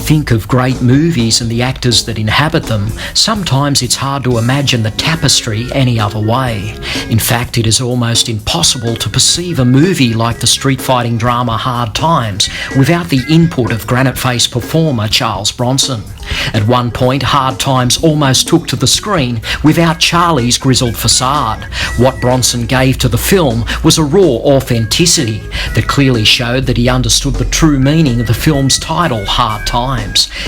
think of great movies and the actors that inhabit them, sometimes it's hard to imagine the tapestry any other way. In fact, it is almost impossible to perceive a movie like the street-fighting drama Hard Times without the input of granite-faced performer Charles Bronson. At one point, Hard Times almost took to the screen without Charlie's grizzled facade. What Bronson gave to the film was a raw authenticity that clearly showed that he understood the true meaning of the film's title, Hard Times.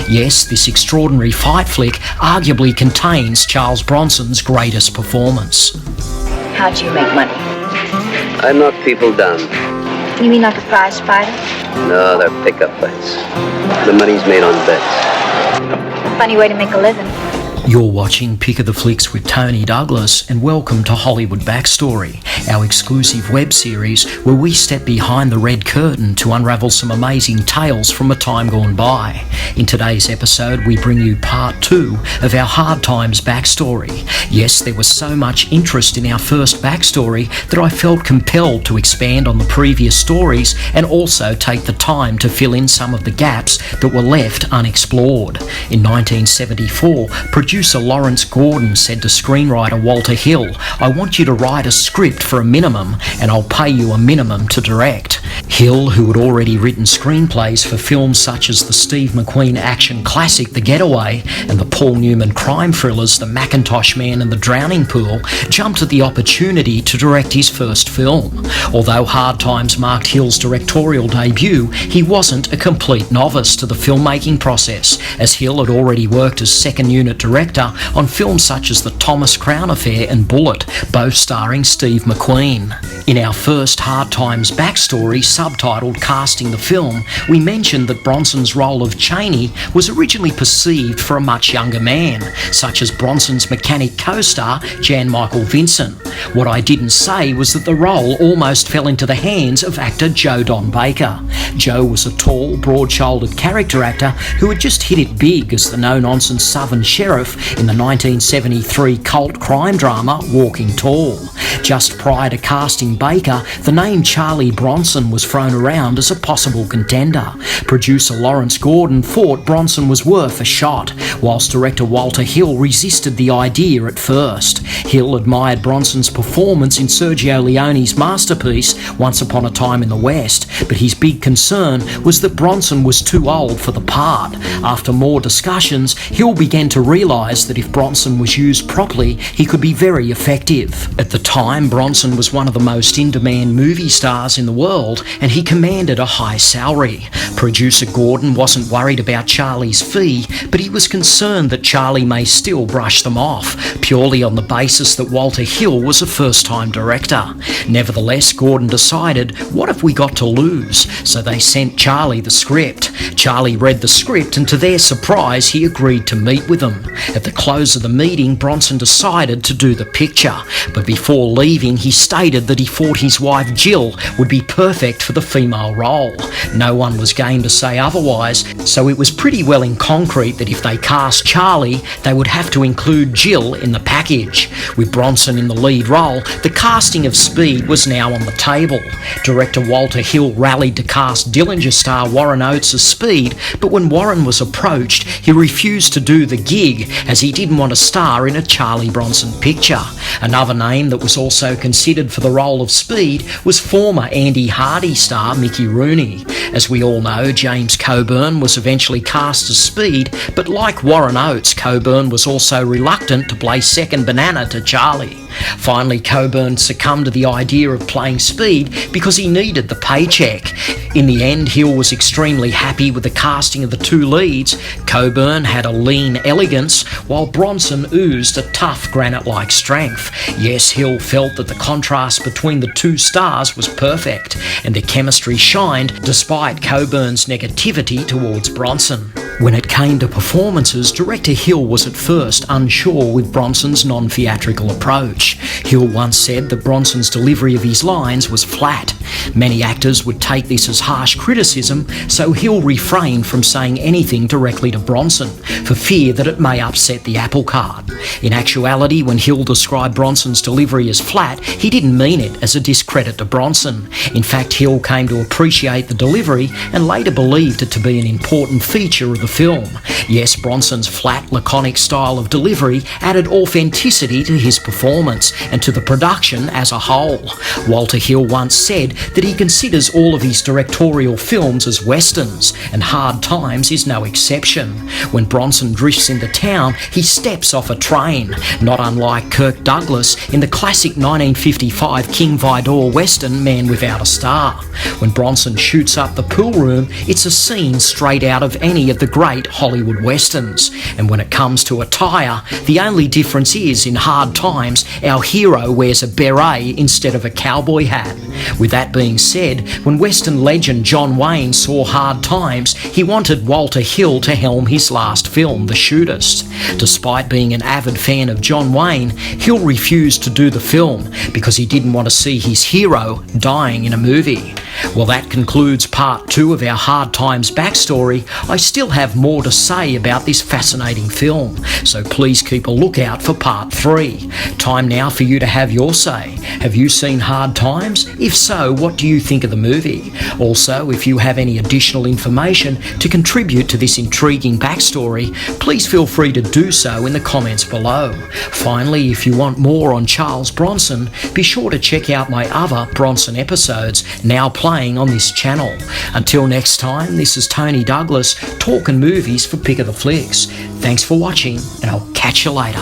Yes, this extraordinary fight flick arguably contains Charles Bronson's greatest performance. How'd you make money? I knock people down. You mean like a prize fighter? No, they're pickup fights. The money's made on bets. Funny way to make a living. You're watching Pick of the Flicks with Tony Douglas, and welcome to Hollywood Backstory, our exclusive web series where we step behind the red curtain to unravel some amazing tales from a time gone by. In today's episode, we bring you part 2 of our Hard Times backstory. Yes, there was so much interest in our first backstory that I felt compelled to expand on the previous stories and also take the time to fill in some of the gaps that were left unexplored. In 1974, producer Lawrence Gordon said to screenwriter Walter Hill, "I want you to write a script for a minimum and I'll pay you a minimum to direct." Hill, who had already written screenplays for films such as the Steve McQueen action classic The Getaway and the Paul Newman crime thrillers The Macintosh Man and The Drowning Pool, jumped at the opportunity to direct his first film. Although Hard Times marked Hill's directorial debut, he wasn't a complete novice to the filmmaking process, as Hill had already worked as second unit director on films such as The Thomas Crown Affair and Bullet, both starring Steve McQueen. In our first Hard Times backstory, subtitled Casting the Film, we mentioned that Bronson's role of Cheney was originally perceived for a much younger man, such as Bronson's mechanic co-star Jan Michael Vincent. What I didn't say was that the role almost fell into the hands of actor Joe Don Baker. Joe was a tall, broad-shouldered character actor who had just hit it big as the no-nonsense Southern sheriff in the 1973 cult crime drama Walking Tall. Just prior to casting Baker, the name Charlie Bronson was thrown around as a possible contender. Producer Lawrence Gordon thought Bronson was worth a shot, whilst director Walter Hill resisted the idea at first. Hill admired Bronson's performance in Sergio Leone's masterpiece Once Upon a Time in the West, but his big concern was that Bronson was too old for the part. After more discussions, Hill began to realise that if Bronson was used properly, he could be very effective. At the time, Bronson was one of the most in-demand movie stars in the world, and he commanded a high salary. Producer Gordon wasn't worried about Charlie's fee, but he was concerned that Charlie may still brush them off, purely on the basis that Walter Hill was a first-time director. Nevertheless, Gordon decided, what have we got to lose? So they sent Charlie the script. Charlie read the script, and to their surprise, he agreed to meet with them. At the close of the meeting, Bronson decided to do the picture, but before leaving, he stated that he thought his wife Jill would be perfect for the female role. No one was game to say otherwise, so it was pretty well in concrete that if they cast Charlie, they would have to include Jill in the package. With Bronson in the lead role, the casting of Speed was now on the table. Director Walter Hill rallied to cast Dillinger star Warren Oates as Speed, but when Warren was approached, he refused to do the gig as he didn't want to star in a Charlie Bronson picture. Another name that was also considered for the role of Speed was former Andy Hardy star Mickey Rooney. As we all know, James Coburn was eventually cast as Speed, but like Warren Oates, Coburn was also reluctant to play second banana to Charlie. Finally, Coburn succumbed to the idea of playing Speed because he needed the paycheck. In the end, Hill was extremely happy with the casting of the two leads. Coburn had a lean elegance, while Bronson oozed a tough granite-like strength. Yes, Hill felt that the contrast between the two stars was perfect, and their chemistry shined despite Coburn's negativity towards Bronson. When it came to performances, director Hill was at first unsure with Bronson's non-theatrical approach. Hill once said that Bronson's delivery of his lines was flat. Many actors would take this as harsh criticism, so Hill refrained from saying anything directly to Bronson for fear that it may upset the apple cart. In actuality, when Hill described Bronson's delivery as flat, he didn't mean it as a discredit to Bronson. In fact, Hill came to appreciate the delivery and later believed it to be an important feature of the film. Yes, Bronson's flat, laconic style of delivery added authenticity to his performance and to the production as a whole. Walter Hill once said that he considers all of his directorial films as westerns, and Hard Times is no exception. When Bronson drifts into town, he steps off a train, not unlike Kirk Douglas in the classic 1955 King Vidor western Man Without a Star. When Bronson shoots up the pool room, it's a scene straight out of any of the great Hollywood westerns. And when it comes to attire, the only difference is in Hard Times, our hero wears a beret instead of a cowboy hat. With that being said, when western legend John Wayne saw Hard Times, he wanted Walter Hill to helm his last film, The Shootist. Despite being an avid fan of John Wayne, Hill refused to do the film because he didn't want to see his hero dying in a movie. Well, that concludes part 2 of our Hard Times backstory. I still have more to say about this fascinating film, so please keep a lookout for part 3. Time now for you to have your say. Have you seen Hard Times? If so, what do you think of the movie? Also, if you have any additional information to contribute to this intriguing backstory, please feel free to do so in the comments below. Finally, if you want more on Charles Bronson, be sure to check out my other Bronson episodes now playing on this channel. Until next time, this is Tony Douglas, talking movies for Pick of the Flicks. Thanks for watching, and I'll catch you later.